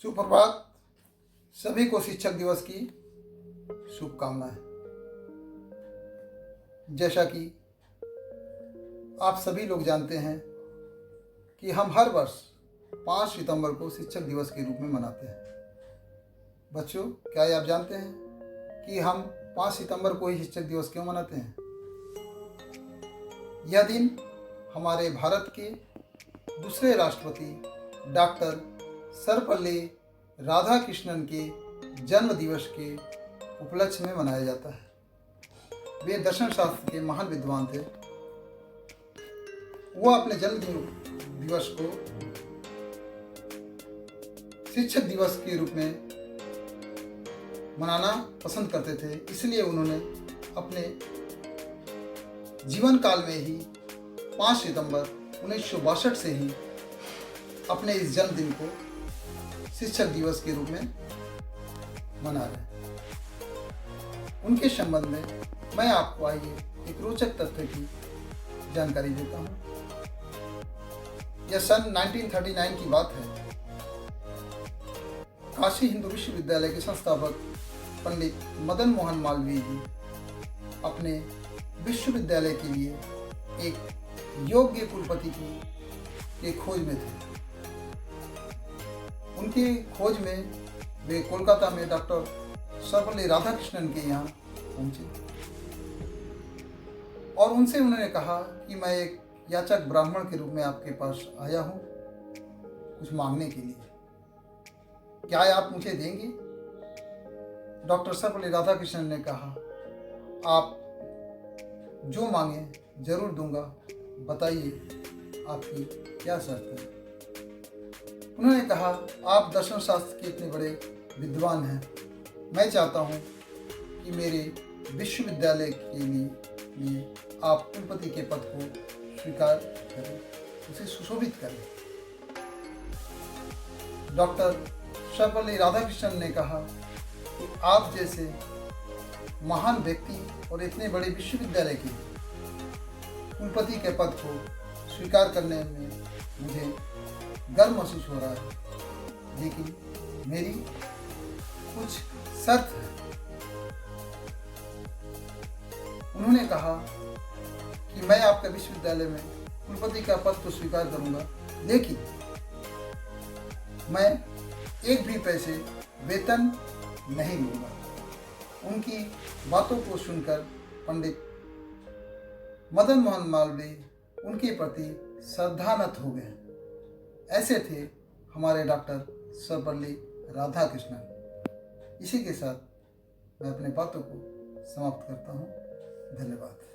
सुप्रभात। सभी को शिक्षक दिवस की शुभकामनाएं। जैसा कि आप सभी लोग जानते हैं कि हम हर वर्ष 5 सितंबर को शिक्षक दिवस के रूप में मनाते हैं। बच्चों, क्या ये आप जानते हैं कि हम 5 सितंबर को ही शिक्षक दिवस क्यों मनाते हैं? यह दिन हमारे भारत के दूसरे राष्ट्रपति डॉक्टर सर्वपल्ली राधाकृष्णन के जन्म दिवस के उपलक्ष्य में मनाया जाता है। वे दर्शन शास्त्र के महान विद्वान थे। वो अपने जन्म दिवस को शिक्षक दिवस के रूप में मनाना पसंद करते थे, इसलिए उन्होंने अपने जीवन काल में ही 5 सितंबर 1962 से ही अपने इस जन्मदिन को शिक्षक दिवस के रूप में मना रहे हैं। उनके संबंध में मैं आपको आइए एक रोचक तथ्य की जानकारी देता हूँ। यह सन 1939 की बात है। काशी हिंदू विश्वविद्यालय के संस्थापक पंडित मदन मोहन मालवीय जी अपने विश्वविद्यालय के लिए एक योग्य कुलपति की खोज में थे। उनकी खोज में वे कोलकाता में डॉक्टर सर्वपल्ली राधाकृष्णन के यहाँ पहुँचे और उनसे उन्होंने कहा कि मैं एक याचक ब्राह्मण के रूप में आपके पास आया हूँ कुछ मांगने के लिए, क्या आप मुझे देंगे? डॉक्टर सर्वपल्ली राधाकृष्णन ने कहा, आप जो मांगे जरूर दूंगा, बताइए आपकी क्या शर्त है। उन्होंने कहा, आप दर्शन शास्त्र के इतने बड़े विद्वान हैं, मैं चाहता हूं कि मेरे विश्वविद्यालय के लिए आप कुलपति के पद को स्वीकार करें, उसे सुशोभित करें। डॉक्टर सर्वपल्ली राधाकृष्णन ने कहा कि आप जैसे महान व्यक्ति और इतने बड़े विश्वविद्यालय के कुलपति के पद को स्वीकार करने में मुझे गर्व महसूस हो रहा है, लेकिन मेरी कुछ शर्त है। उन्होंने कहा कि मैं आपके विश्वविद्यालय में कुलपति का पद तो स्वीकार करूंगा, लेकिन मैं एक भी पैसे वेतन नहीं लूंगा। उनकी बातों को सुनकर पंडित मदन मोहन मालवीय उनके प्रति श्रद्धानत हो गए। ऐसे थे हमारे डॉक्टर सर्वपल्ली राधाकृष्णन। इसी के साथ मैं अपने बातों को समाप्त करता हूँ। धन्यवाद।